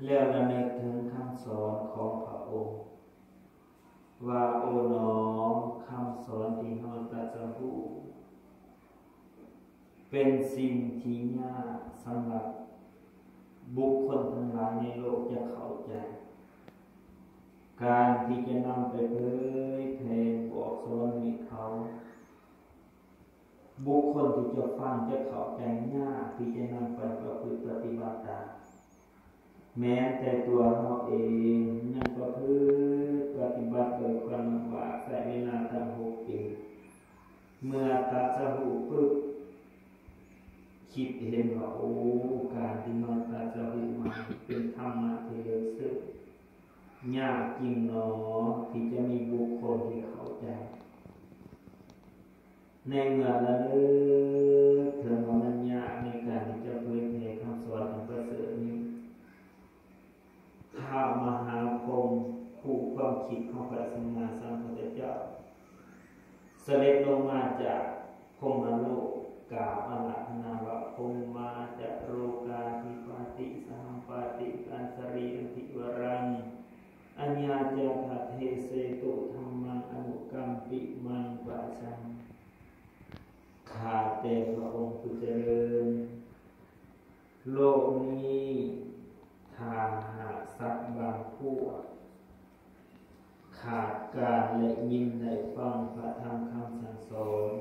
แล้วระลึกถึงคำสอนของพระองค์ว่าโอ๋หนอคำสอนที่เราตรัสรู้เป็นสิ่งที่ยากสำหรับบุคคลทั้งหลายในโลกจะเข้าใจการที่จะนำไปเผยแผ่บอกสอนให้เขาบุคคลที่จะฟังจะเข้าใจยากที่จะนำไปประพฤติปฏิบัติตามแม้แต่ตัวเราเองยังประพฤติปฏิบัติโดยความลำบากใช้เวลาตั้ง6 ปีเมื่อตรัสรู้ปึ๊บคิดเห็นว่าโอ้การที่เราตรัสรู้มาเป็นธรรมะที่ลึกซึ้งยากจริงหนอที่จะมีบุคคลที่เข้าใจในเมื่อระลึกถึงว่ามันยากในการที่จะเผยแผ่คำสอนของพระเสด็จนี้ท้าวมหาพรหมผู้ความคิดของพระสัมมาสัมพุทธเจ้าเสด็จลงมาจากพรหมโลกกล่าวอาราธนาว่าพรหมาจะโรกาธิปาติสัมปาติอันสรีอันติวรังอัญญาจาภเทเสตุธรรมังอนุกัมปิมังปัจจังข้าแต่พระองค์ผู้เจริญโลกนี้ถ้าหากสัตว์บางพวกขาดการและยินได้ฟังพระธรรมคำสั่งสอน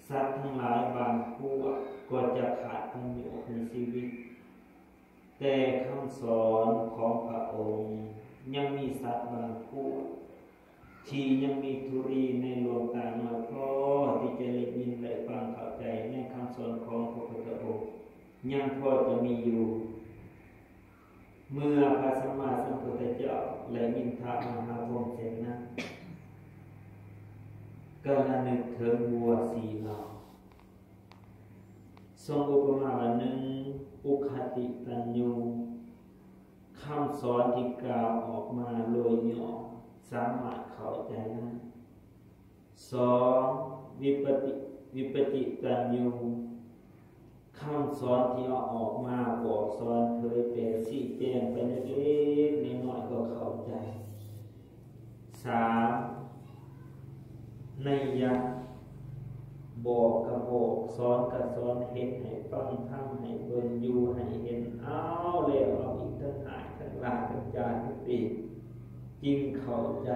สัตว์ทั้งหลายบางพวกก็จะขาดประโยชน์ในชีวิตแต่คำสอนของพระองค์ยังมีสัตว์บางพวกที่ยังมีธุรีในดวงตาน้อยพอที่จะได้ยินได้ฟังเข้าใจในคำสอนของพระพุทธองค์ยังพอจะมีอยู่เมื่อพระสัมมาสัมพุทธเจ้าและมินทามหาพรหมเสร็จนั้นก็ระลึกถึงวัวสีเหล่าทรงอุปมาว่าหนึ่งอุคติตัญญูคำสอนที่กล่าวออกมาโดยย่อสามารถเข้าใจนั้นสองวิปจิตัญญูคำสอนที่ออกมาบอกสอนเคยเป็นชี้แจงไปเล็กๆน้อยๆก็เข้าใจสามนัยยะบอกกับบอกสอนกับสอนเห็นให้ฟังทำให้เบิ่งอยู่ให้เห็นเอาแล้วเอาอีกทั้งหายทั้งหลายทั้งจานทั้งปีจริงเข้าใจ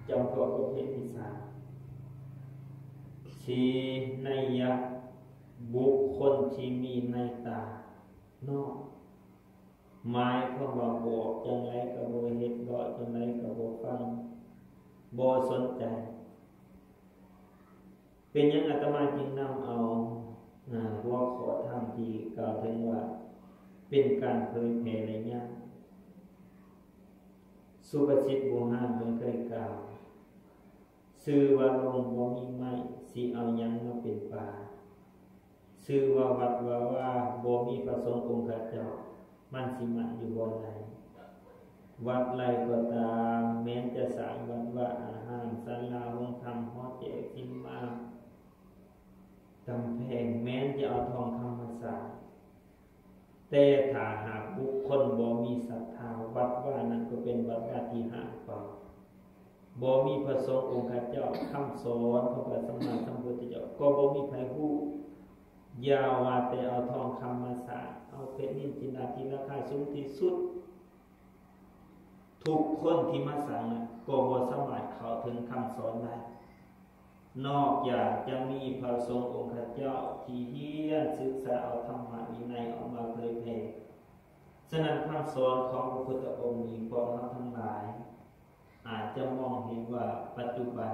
จำเพาะประเภทที่สามสี่นัยยะบุคคลที่มีในตานอกหมายความว่าบอกจังไรก็บ่เฮ็ดบ่จังไรก็บ่ฟังบ่สนใจเป็นยังอาตมาจึงนำเอาหัวข้อธรรมที่กล่าวถึงว่าเป็นการเผยแผ่ในญาณสุภสิทธิ์โบราณเคยกล่าวชื่อว่าลงบ่มีไม้สิเอาหยังมาเป็นป่าชื่อว่าวัดว่าบ่มีพระสงฆ์องค์เจ้ามันสิมาอยู่บ่ไหนวัดไรก็ตามแม้จะสร้างวัดว่าอาหารศาลาโรงธรรมหอแจกกินมากำแพงแม้จะเอาทองคำมาสร้างแต่ถ้าหากบุคคลบ่มีศรัทธาวัดว่านั้นก็เป็นวัดว่าที่ห่างเปล่าบ่มีพระสงฆ์องค์เจ้าคำสอนของพระสัมมาสัมพุทธเจ้าก็บ่มีใครรู้ยาวว่าแต่เอาทองคำมาสร้างเอาเพชรนินจินดาที่ราคาสูงที่สุดทุกคนที่มาสร้างก็บ่สามารถเข้าถึงคำสอนได้นอกจากจะมีพระสงฆ์องค์เจ้าที่เรียนศึกษาเอาธรรมะวินัยออกมาเผยแผ่ฉะนั้นคำสอนของพระพุทธองค์นี้พวกเราทั้งหลายอาจจะมองเห็นว่าปัจจุบัน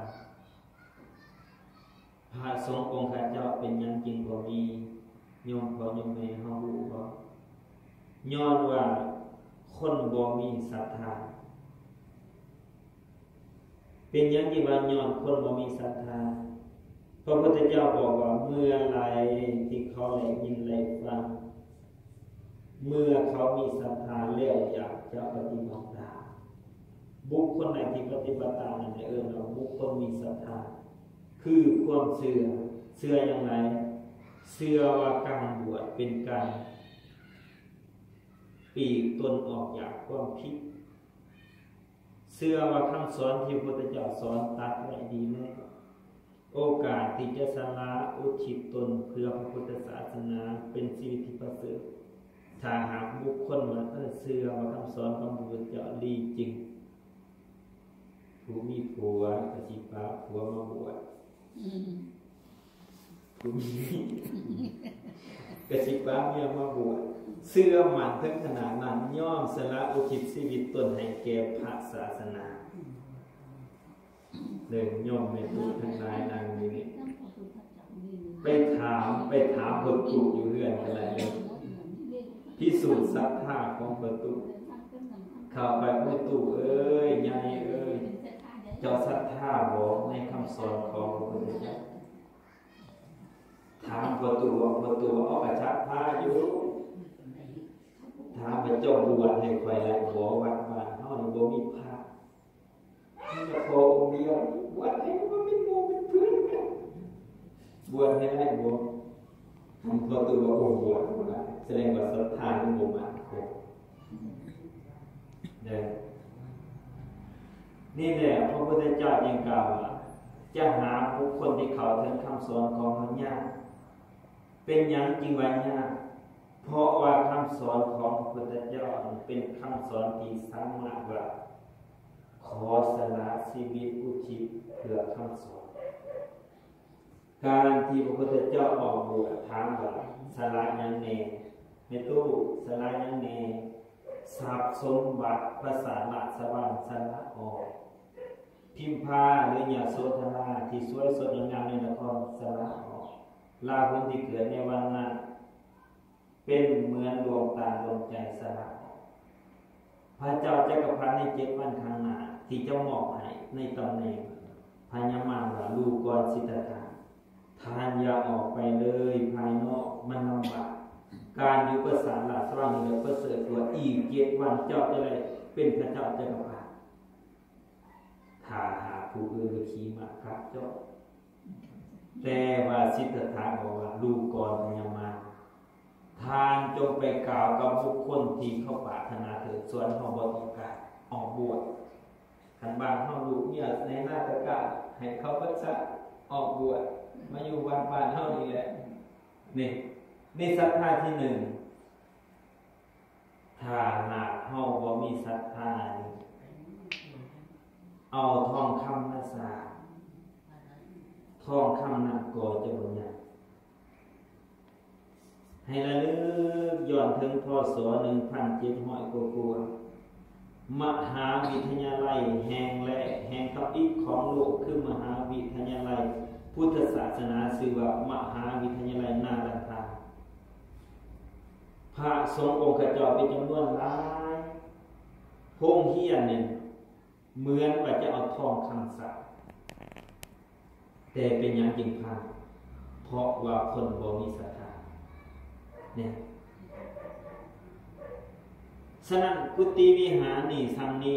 พระสงฆ์องค์เจ้าเป็นอย่างจริงบ่มีโยมพ่อโยมแม่เฮารู้บ่ย้อนว่าคนบ่มีศรัทธาเป็นอย่างที่ว่าย้อนคนบ่มีศรัทธาพระพุทธเจ้าบอกว่าเมื่อไรที่เขาได้ยินได้ฟังเมื่อเขามีศรัทธาแล้วอยากจะปฏิบัติตามบุคคลไหนที่ปฏิบัติตามนั้นเราบุคคลมีศรัทธาคือความเชื่ออย่างไรเชื่อว่าการบวชเป็นการ ปีกตนออกจากความผิดเชื่อว่าคำสอนที่พระพุทธเจ้าสอนตัดไว้ดีแน่โอกาสที่จะสละอุทิศตนเพื่อพระพุทธศาสนาเป็นชีวิตที่ประเสริฐถ้าหากบุคคลมาเชื่อว่าคำสอนของพระพุทธเจ้าดีจริงผู้มีผัวกสิปาผัวมาบวชผู้มีกสิปาเมียมาบวชเชื่อมั่นถึงขนาดนั้นย่อมสละอุทิศชีวิตตนให้แก่พระศาสนาเดินย่อมไม่ถูกทั้งหลายนางนี้ไปถามประตูอยู่เรื่อยอะไรเลยพิสูจน์ศรัทธาของประตูเข้าไปประตูเอ้ยยายเอ้ยเจ้าศรัทธาบอกในคำสอนของพระพุทธเจ้าถามประตูเอากระชับผ้าอยู่ถามพระเจ้าบวชให้ใครแล้วบอกวัดบ้านเฮานี่บ่มีพระจะพอองค์เดียวบวชให้บ่มีโมเป็นเพื่อนกันบวชให้ได้บ่ทำประตูว่าองค์บวชบ่ได้แสดงว่าศรัทธาของบ่มากพอนี่แหละพระพุทธเจ้ายังกล่าวว่าจะหาบุคคลที่เข้าถึงคำสอนของพระญาณเป็นหยังจริงว่ายากเพราะว่าคำสอนของพระพุทธเจ้าเป็นคำสอนที่สามารถว่าขอสละชีวิตอุทิศเพื่อคำสอนการที่พระพุทธเจ้าออกบวชถามว่าสละยังแน่ในตู้สละยังแน่ทรัพย์สมบัติภาษาราชวังสละออกพิมพาหรือยาโสธราที่สวยสดงามในนครสละออกลาภที่เกิดในวันนั้นเป็นเหมือนดวงตาดวงใจสละออกพระเจ้าจักรพรรดิใน7 วันข้างหน้าที่จะมอบให้ในตำแหน่งพญามารว่าลูกกรสิทธัตถะทานอย่าออกไปเลยภายนอกมันลำบากการอยู่ประสานราชวังนี้ประเสริฐกว่าอีก7 วันเจ้าจะได้เป็นพระเจ้าจักรพรรดิถ้าหาผู้อื่นขี่ม้าครับเจ้าแต่ว่าสิทธัตถะบอกว่าลูกกรพญามารทานจงไปกล่าวกับบุคคลที่เขาปรารถนาเถิดส่วนเขาบ่ต้องการออกบวชคันบางเขาลูกเนี่ยในหน้าตะกะให้เขาพัฒนาออกบวชมาอยู่วัดบ้านเฮานี่แหละนี่ศรัทธาที่ 1ถ้าหากเฮาบ่มีศรัทธาเอาทองคำมาสร้างทองคำนั้นก็จะบ่ใหญ่ให้ระลึกย้อนถึงพ.ศ. 1700 กว่าๆมหาวิทยาลัยแห่งแรกแห่งทัพอิฐของโลกคือมหาวิทยาลัยพุทธศาสนาชื่อว่ามหาวิทยาลัยนาลันทาพระสงฆ์องค์เจ้าเป็นจำนวนหลายโรงเรียนเนี่ยเหมือนว่าจะเอาทองคำสักแต่เป็นอย่างจริงพังเพราะว่าคนบ่มีศรัทธาเนี่ยฉะนั้นกุฏิวิหารนี่ทำนี่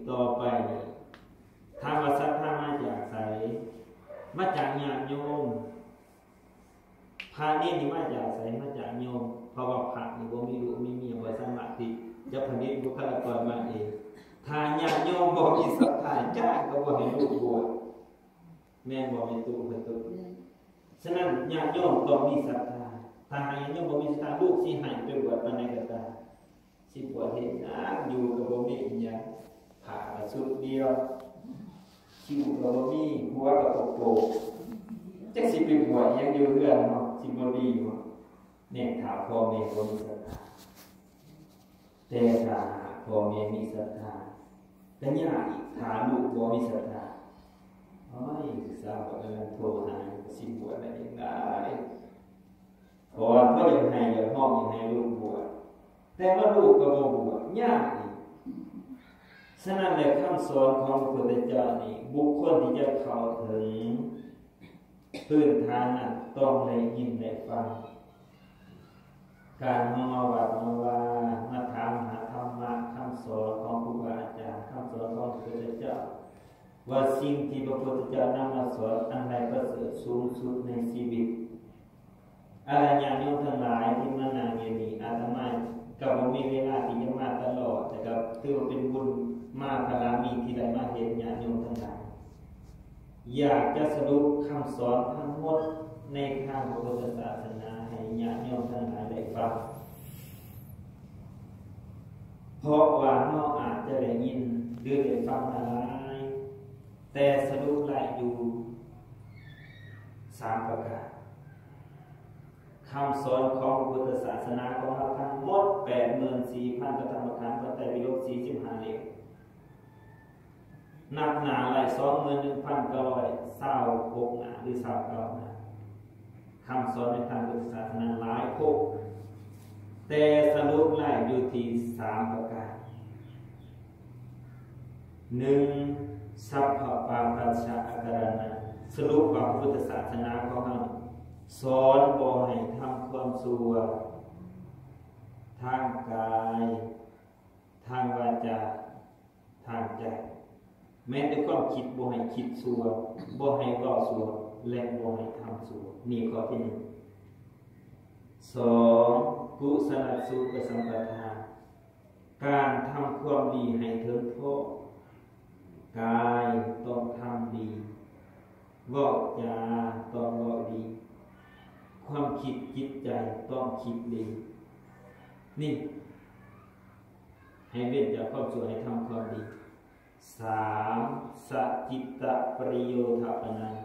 ต่อไปนี่ถามว่าศรัทธามาจากไสมาจากญาติโยมพระนี่มาจากไสมาจากโยมเพราะว่าพระนี่บ่มีลูกมีเมียบ่สามารถที่จะผลิตบุคลากรมาเองถ้าญาติโยมบ่มีศรัทธาจ้างก็บ่ให้ลูกบวชแม่นบ่มีตู้เพิ่นตู้ฉะนั้นญาติโยมต้องมีศรัทธาถ้าญาติโยมบ่มีศรัทธาลูกสิให้ไปบวชปานใดก็ตามสิบวชเฮ็ดอยู่กับบ่มีอิหยังผ้าก็ชุดเดียวคิ้วก็บ่มีหัวก็โปกจักสิไปบวชยังอยู่เรือนเนาะสิบ่ดีบ่เนี่ยถ้าพ่อแม่บ่มีศรัทธาแต่ถ้าพ่อแม่มีศรัทธาและยากอีกถ้าลูกบ่มีศรัทธาโอ้ยสาวบ่ได้โทรหาสิบวชได้ยังไงเพราะว่าบ่อยากให้อยากห้องอยากให้ลูกบวชแต่ว่าลูกก็บ่บวชยากอีกฉะนั้นแหละคำสอนของพระพุทธเจ้านี่บุคคลที่จะเข้าถึงพื้นฐานนั้นต้องได้ยินได้ฟังการมาวัดมาถามหาธรรมะคำสอนของครูบาอาจารย์คำสอนของพระพุทธเจ้าว่าสิ่งที่พระพุทธเจ้านำมาสอนอันใดประเสริฐสูงสุดในชีวิตอะไรอย่างโยมทั้งหลายที่มานั่งอยู่นี่อาตมาก็บ่มีเวลาที่จะ อยากจะสรุปคำสอนทั้งหมดในทางพุทธศาสนาให้ญาติโยมทั้งหลายได้ฟังเพราะว่าเราอาจจะได้ยินหรือได้ฟังอะไรแต่สรุปหลายอยู่3 ประการคำสอนของพุทธศาสนาของเราทั้งหมด 84,000 พระธรรมขันธ์พระไตรปิฎก45 เล่มนับหนาหลาย 21,926 หน้าหรือ29 หน้าคำสอนในทางพุทธศาสนาหลายพวกแต่สรุปหลายอยู่ที่3 ประการ 1. สัพพปาปัสสะอาการณะสรุปว่าพุทธศาสนาของเราสอนบ่ให้ทำความชั่วทางกายทางวาจาทางใจแม้แต่ความคิดบ่ให้คิดชั่วบ่ให้เว้าชั่วและบ่ให้ทำชั่วนี่ข้อที่ 1 2. กุศลสุปสัมปทาการทำความดีให้ถึงพร้อมกายต้องทำดีเว้าจาต้องเว้าดีความคิดจิตใจต้องคิดดีนี่ให้เว้นจากความชั่วให้ทำความดี 3. สัจจิตตปริโยทปนัง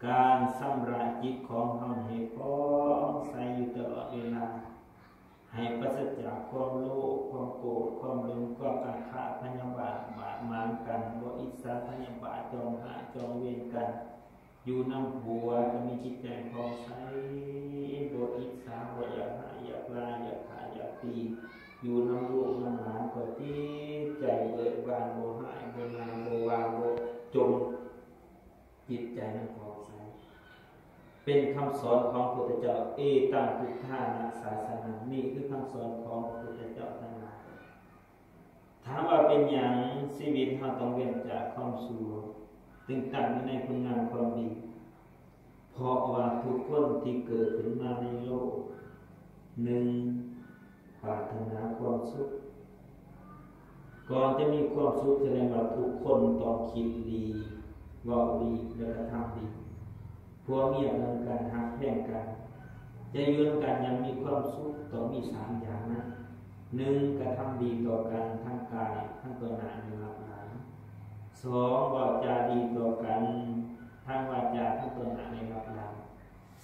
การสำระจิตของเราให้ผ่องใสอยู่ตลอดเวลาให้ปราศจากความโลภความโกรธความหลงความอาฆาตพยาบาทบาดหมางกันบ่อิจฉาพยาบาทจองหาจองเวรกันอยู่นำผัวจะมีจิตใจผ่องใสบ่อิจฉาบ่อยากหาอยากลาอยากฆ่าอยากตีอยู่นำลูกนำหลานก็จิตใจเบิกบานบ่หายบ่ลาบ่วางบ่จมจิตใจนั้นผ่องใสเป็นคำสอนของพระพุทธเจ้าเอตังพุทธานาศาสนานี่คือคำสอนของพระพุทธเจ้าทั้งหลายถามว่าเป็นอย่างชีวิตเราต้องเว้นจากความชั่วตึงตั้งในคุณงามความดีเพราะว่าทุกคนที่เกิดขึ้นมาในโลก 1. ปรารถนาความสุขก่อนจะมีความสุขแสดงว่าทุกคนต้องคิดดีเว้าดีและกระทำดีผัวเมียกันกันหักแพ่งกันจะอยู่ร่วมกันยังมีความสุขต้องมี3 อย่างนะ 1. กระทำดีต่อกันทั้งกายทั้งตัวหน้าในรับหลัง 2. วาจาดีต่อกันทั้งวาจาทั้งตัวหน้าในรับหลัง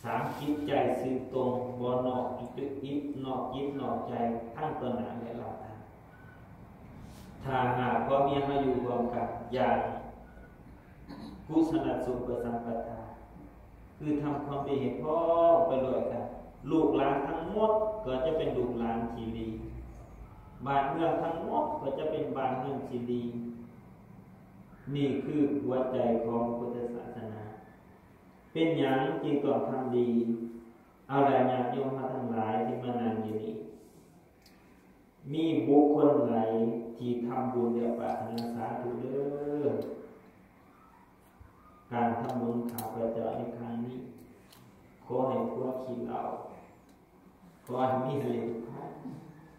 3. จิตใจซื่อตรงบ่นอกอิดนอกจิตนอกใจทั้งตัวหน้าและรับหลังถ้าหากผัวเมียมาอยู่รวมกันอย่างกุศลสุปสัมปทาคือทำความดีให้พ่อไปเลยกันลูกหลานทั้งหมดก็จะเป็นลูกหลานที่ดีบ้านเมืองทั้งหมดก็จะเป็นบ้านเมืองที่ดีนี่คือหัวใจของพุทธศาสนาเป็นอย่างจึงต้องทำดีเอารายญาติโยมมาทั้งหลายที่มานั่งอยู่นี้มีบุคคลไหนที่ทำบุญเดียวปรารถนาสาธุเด้อการทำบุญข้าพเจ้าในครั้งนี้ขอให้พวกคิดเอาขอให้มีเหตุ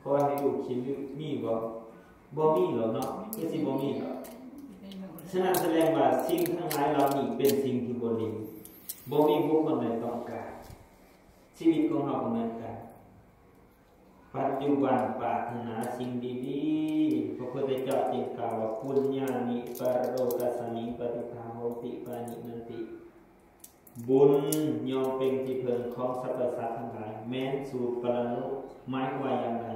ขอให้ลูกคิดมีบ่มีหรอกเนาะก็สิบ่มีหรอกฉะนั้นแสดงว่าสิ่งทั้งหลายเหล่านี้เป็นสิ่งที่บ่ดีบ่มีบุคคลใดต้องการชีวิตของเราเหมือนกันปัจจุบันปรารถนาสิ่งดีๆพระพุทธเจ้าจึงกล่าวว่าปุญญานิปโรกัสสมิปฏิภาโหติปานินันติบุญย่อมเป็นที่พึ่งของสรรพสัตว์ทั้งหลายแม้นสู่ปรโลกหมายว่าอย่างไร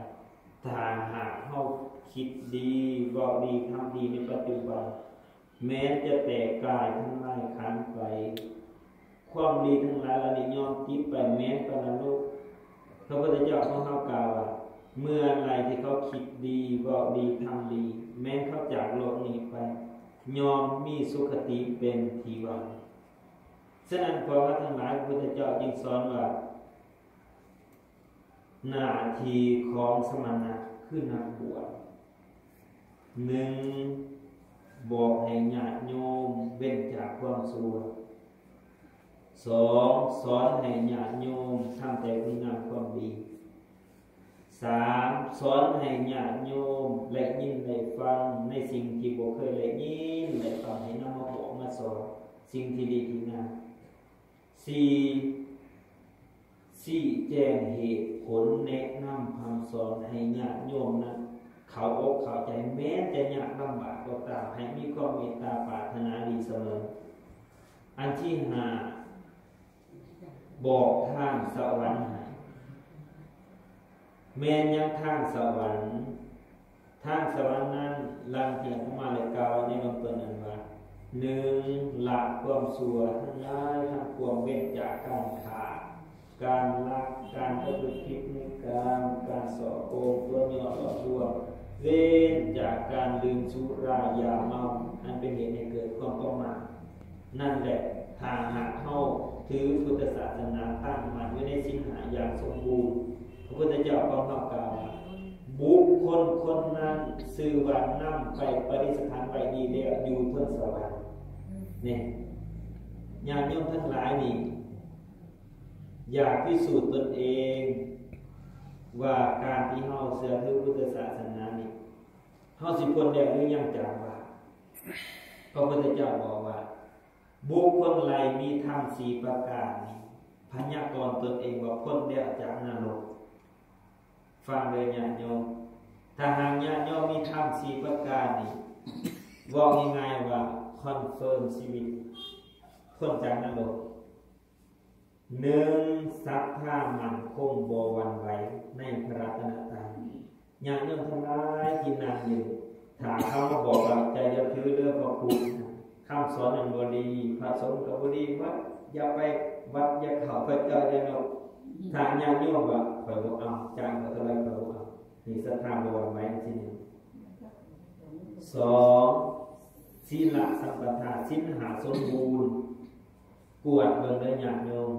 ถ้าหากเฮาคิดดีบอกดีทำดีในปัจจุบันแม้จะแตกกายทั้งหลายขันไปความดีทั้งหลายเหล่านี้ย่อมคิดไปแม้ปรโลกพระพุทธเจ้าของเขากล่าวว่าเมื่อไรที่เขาคิดดีบอกดีทำดีแม้เขาจากโลกนี้ไปยอมมีสุขติเป็นทีวันฉะนั้นพอว่าทั้งหลายพระพุทธเจ้าจึงสอนว่าหน้าที่ของสมณะคือนักบวช 1. บอกให้ญาติโยมเว้นจากความชั่ว 2. สอนให้ญาติโยมทำแต่คุณงามความดี 3. สอนให้ญาติโยมและยินได้ฟังในสิ่งที่บ่เคยได้ยินได้ฟังให้นำมาบอกมาสอน สิ่งที่ดีที่งามสี่แจ้งเหตุผลแนะนำคำสอนให้ญาติโยมนั้นเขาอกเข้าใจแม้จะยากลำบากก็ตามให้มีความเมตตาปรารถนาดีเสมออันที่ห้าบอกทางสวรรค์ให้แม้นยังทางสวรรค์นั้นลังเทียนเข้ามาเลยกล่าวในบางเปิดนั้นว่าหนึ่งละความชั่วทั้งหลายทั้งปวงเว้นจากการขาดการลักการประพฤติผิดในการส่อโกงตัวย่อหลอกลวงเว้นจากการลืมสุรายาเมาอันเป็นเหตุให้เกิดความประมาทนั่นแหละทางหากเข้าถือพุทธศาสนาตั้งมั่นไว้ในศีลห้าอย่างสมบูรณ์พระพุทธเจ้าก็กล่าวว่าบุคคลคนนั้นสื่อว่านำไปปฏิสถานไว้ดีแล้วอยู่บนสวรรค์เนี่ยญาติโยมทั้งหลายนี่อยากพิสูจน์ตนเองว่าการที่เฮาเชื่อถือพุทธศาสนานี่เฮาสิพ้นแล้วหรือยังจากว่าพระพุทธเจ้าบอกว่าบุคคลใดมีธรรม4ประการนี้พยากรณ์ตนเองว่าพ้นแล้วจากนรกฟังเลยญาติโยมถ้าหากญาติโยมมีธรรม4ประการนี้บอกง่ายๆว่าคอนเฟิร์มชีวิตพ้นจากนรกหนึ่งศรัทธามั่นคงบ่หวั่นไหวในพระรัตนตรัยญาติโยมทั้งหลายที่นั่งอยู่ถ้าเขาบอกว่าใจจะถือเรื่องพระคุณคำสอนนั้นบ่ดีพระสงฆ์ก็บ่ดีวัดอย่าไปวัดอย่าเข้าพระเจ้าอย่านกถ้าญาติโยมว่าข่อยบ่เอาจ้างเขาเท่าไรข่อยบ่เอานี่ศรัทธาบ่หวั่นไหวที่นี่สองศีลสัมปทาศีลห้าสมบูรณ์กวดเบิ่งเด้อญาติโยม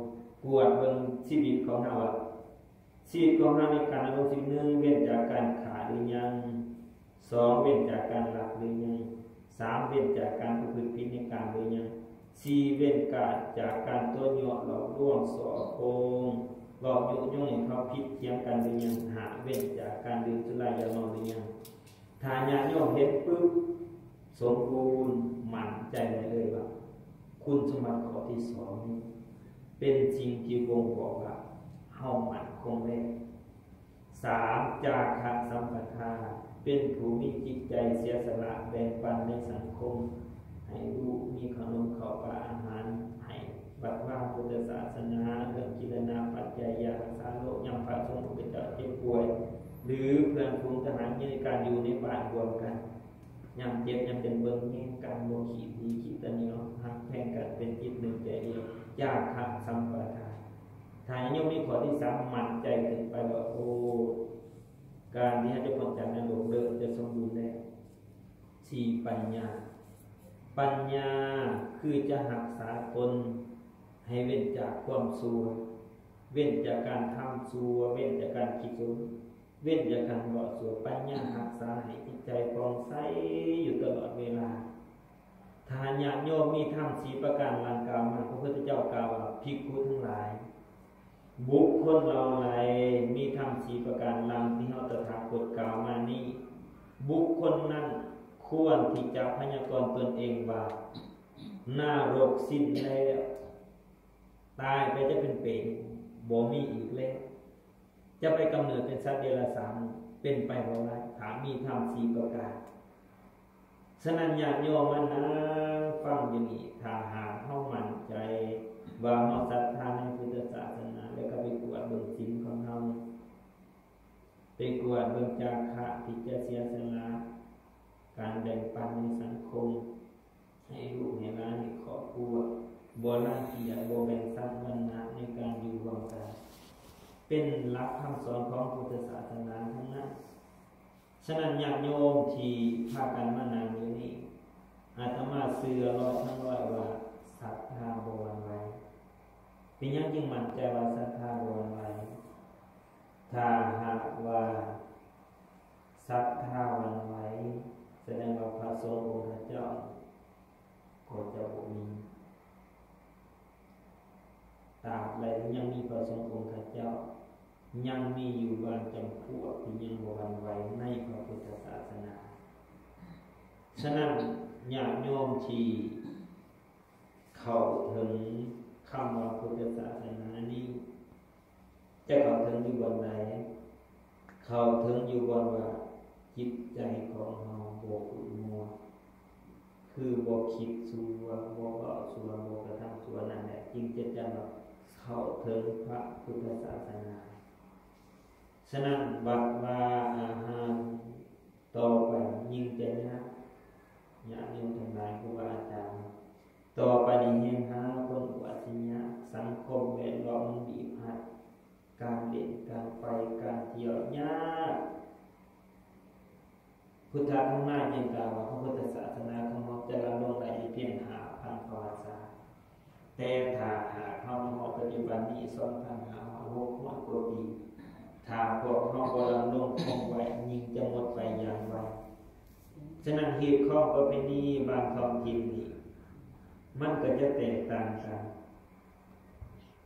กวดเบิ่งชีวิตของเราชีวิตของเราในการดำรงชีวิตหนึ่งเว้นจากการขาดหรือยังสองเว้นจากการหลับหรือยังสามเว้นจากการประพฤติผิดในการหรือยังสี่เว้นจากการตัวย่อหลอกลวงส่อโกงหลอกยุยงให้เขาผิดเถียงกันหรือยังหาเว้นจากการดื่มสุรายาเมาหรือยังถ้าญาติโยมเห็นปุ๊บสมบูรณ์มั่นใจเลยว่าคุณสมบัติข้อที่สองนี้เป็นจริงที่วงบอกว่าเฮามั่นคงแน่สามจาคะสัมปทาเป็นผู้มีจิตใจเสียสละแบ่งปันในสังคมให้ลูกมีขนมข้าวปลาอาหารให้บัดว่าพุทธศาสนาเรื่องกิรณาปัจจัยยารักษาโรคยังพระสงฆ์เป็นเจ้าเจ็บป่วยหรือเพื่อนฝูงทหารในการอยู่ในบ้านรวมกันยังเจ็บยังเป็นเบิ่งแง่การโมขีดีขีตะเนียวหักแข่งกันเป็นจิตหนึ่งใจเดียวยากหักสัมปทานถ้ายังมีข้อที่สามมั่นใจถึงไปว่าโอ้การนี้จะพ้นจากนรกเดิมจะสมบูรณ์แล้วสี่ปัญญาคือจะหักษาตนให้เว้นจากความชั่วเว้นจากการทำชั่วเว้นจากการคิดชั่วเว้นจากการบ่ชั่วปัญญาหักษาให้จิตใจปลอดใสอยู่ตลอดเวลาถ้าญาติโยมมีธรรม4ประการดังกล่าวมาพระพุทธเจ้ากล่าวว่าภิกขุทั้งหลายบุคคลเราใดมีธรรม4ประการดังที่เราตถาคตกล่าวมานี้บุคคลนั้นควรที่จะพยากรณ์ตนเองว่าหน้าโรคสิ้นแล้วตายไปจะเป็นเปรตบ่มีอีกแล้วจะไปกำเนิดเป็นสัตว์เดรัจฉานเป็นไปบ่ได้ถ้ามีธรรม4ประการฉะนั้นญาติโยมมานั่งฟังอยู่นี่ถ้าหากเฮามั่นใจว่าเฮาศรัทธาในพุทธศาสนาแล้วก็ไปกวดเบิ่งศีลของเฮาไปกวดเบิ่งจาคะที่จะเสียสละการแบ่งปันในสังคมให้ลูกให้หลานให้ครอบครัวบ่รังเกียจบ่แบ่งทรัพย์วรรณะในการอยู่ร่วมกันเป็นหลักคำสอนของพุทธศาสนาทั้งนั้นฉะนั้นญาติโยมที่พากันมานานอยู่นี้อาตมาเชื่อร้อยทั้งร้อยว่าศรัทธาบ่หวั่นไหวเป็นยังจึงมั่นใจว่าศรัทธาบ่หวั่นไหวถ้าหากว่าศรัทธาหวั่นไหวแสดงว่าพระสงฆ์องค์เจ้าก็จะบ่มีตราบใดยังมีพระสงฆ์องค์เจ้ายังมีอยู่บางจำพวกที่ยังบ่หวั่นไหวในพระพุทธศาสนาฉะนั้นญาติโยมที่เข เข้าถึงคำว่าพุทธศาสนานี้จะเข้าถึงอยู่บนไหนเข้าถึงอยู่บนว่าจิตใจของเราบ่ขุ่นมัวคือบ่คิดชั่วบ่เว้าชั่วบ่กระทำชั่วนั่นแหละจึงจะเข้าถึงพระพุทธศาสนาฉะนั้นบัดว่าอาหารต่อไปยิ่งจะยากญาติโยมทั้งหลายครูบาอาจารย์ต่อไปนี้เห็นหาคนอุบัติเหตุสังคมแวดล้อมบีบคั้นการเล่นการไปการเที่ยวยากพุทธะข้างหน้ายังกล่าวว่าพระพุทธศาสนาของเราจะดำรงได้เพียง5,000 ประวัติศาสตร์แต่ถ้าหากเราปัจจุบันนี้2,500 กว่าปีถ้าพวกเราบ่ดำรงคงไว้ยิ่งจะหมดไปอย่างไวฉะนั้นเหตุข้อประเพณีบางท้องถิ่นนี่มันก็จะแตกต่างกัน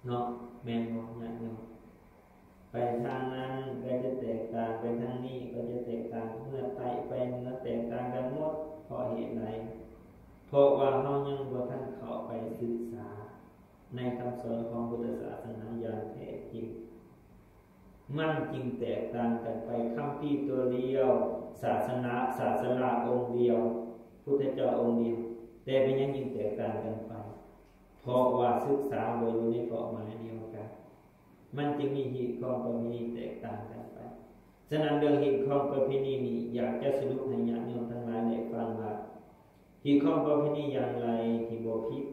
เนาะแม่นบ่เนี่ยเนาะไปทางนั้นก็จะแตกต่างไปทางนี้ก็จะแตกต่างเมื่อไต่ไปเมื่อแตกต่างกันหมดเพราะเหตุใดเพราะว่าเฮายังบ่ทันเข้าไปศึกษาในคำสอนของพุทธศาสนาอย่างแท้จริงมันจึงแตกต่างกันไปคัมภีร์ตัวเดียวศาสนาองค์เดียวพุทธเจ้าองค์เดียวแต่เป็นยังยิ่งแตกต่างกันไปเพราะว่าศึกษาโดยอยู่ในเป้าหมายเดียวกันมันจึงมีเหตุของประเพณีแตกต่างกันไปฉะนั้นเรื่องเหตุของประเพณีนี้อยากจะสรุปให้ญาติโยมทั้งหลายได้ฟังว่าเหตุของประเพณีอย่างไรที่บ่ผิด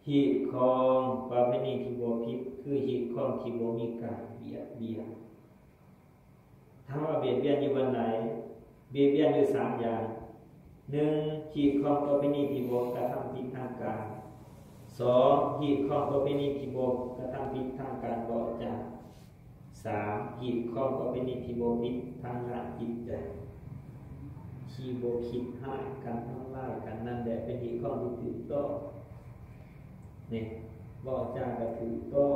เหตุของประเพณีที่บ่ผิดคือเหตุของที่บ่มีการเบียดเบียนถามว่าเบียดเบียนอยู่วันไหนเบียดเบียนอยู่3อย่าง1เหตุของประเพณีที่บ่กระทำผิดทางกาย2เหตุของประเพณีที่บ่กระทำผิดทางการวาจา3เหตุของประเพณีที่บ่ผิดทางด้านจิตใจที่บ่คิดร้ายกันทำร้ายกันนั่นแหละเป็นเหตุของที่ถูกต้องนี่วาจาก็ถูกต้อง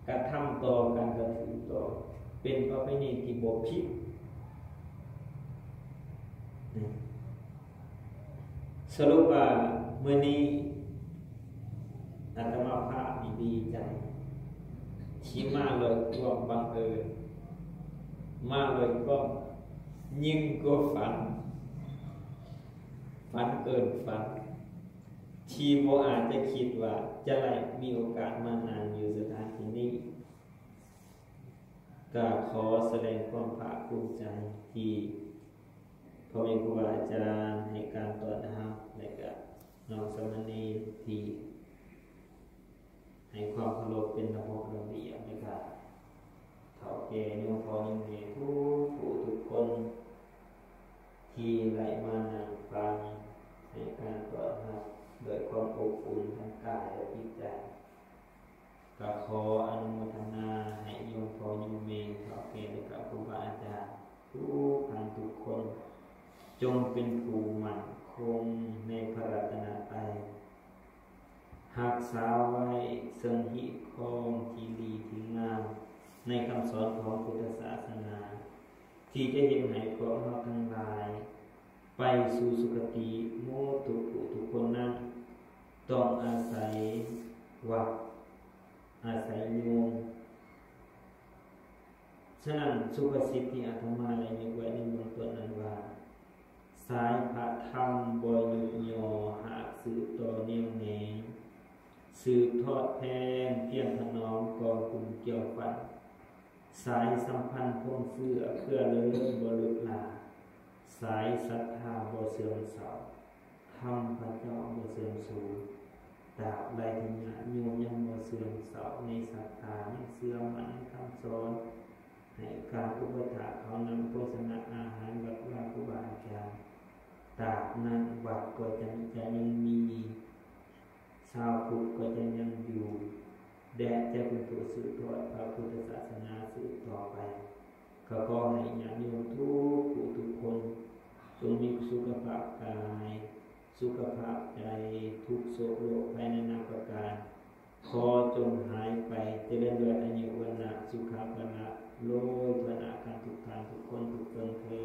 กระทำต่อกันก็ถูกต้องเป็นประเพณีที่บ่ผิดนี่สรุปว่ามื้อนี้อาตมาภาพดีใจที่มาเลยความบังเอิญมาเลยก็ยิ่งกว่าฝันเกินฝันที่บ่อาจจะคิดว่าจะได้มีโอกาสมานานอยู่สถานที่นี้ก็ขอแสดงความภาคภูมิใจที่พ่อแม่ครูบาอาจารย์ให้การต้อนรับและก็น้องสามเณรที่ให้ความเคารพเป็นระบบระเบียบนะครับเฒ่าแก่โยมพ่อโยมแม่ทุกคนที่ได้มานั่งฟังในการต้อนรับโดยความอบอุ่นทั้งกายและจิตใจก็ขออนุโมทนาให้โยมพ่อโยมแม่เฒ่าแก่และครูบาอาจารย์ทุกคนจงเป็นผู้มั่นคงในพระรัตนตรัยรักษาไว้ซึ่งหิคองที่ดีที่งามในคำสอนของพุทธศาสนาที่จะเห็นให้พวกเราทั้งหลายไปสู่สุคติโมทุกคนนั้นต้องอาศัยวัดอาศัยโยมฉะนั้นสุภาษิตที่อาตมาได้ยกไว้ในเบื้องต้นนั้นว่าสายพระธรรมบ่หยุดย่อหากสืบต่อเนื่องแน่สืบทอดแทนเพียงถนอมกองกลุ่มเกี่ยวฝันสายสัมพันธ์พงเสื้อเพื่อเลื่อนบรุษลาสายศรัทธาบ่เสื่อมเสาธรรมพระเจ้าบ่เสื่อมสูญตราบใดที่ญาติโยมยังบ่เสื่อมเสาในศรัทธายังเสื่อมมั่นคำสอนให้การอุปถัมภ์เขานำโภชนะอาหารวัดว่าครูบาอาจารย์ตราบนั้นวัดก็จะยังมีชาวพุทธก็จะยังอยู่แดจะเป็นผู้สืบทอดพระพุทธศาสนาสืบต่อไปก็ขอให้ญาติโยมทุกคนจงมีสุขภาพกายสุขภาพใจทุกโศกโรคภายในนาประการขอจงหายไปเจริญด้วยอายุวันนะสุขภาพวันนะโลภะกันทุกทางทุกคนทุกคนเถิ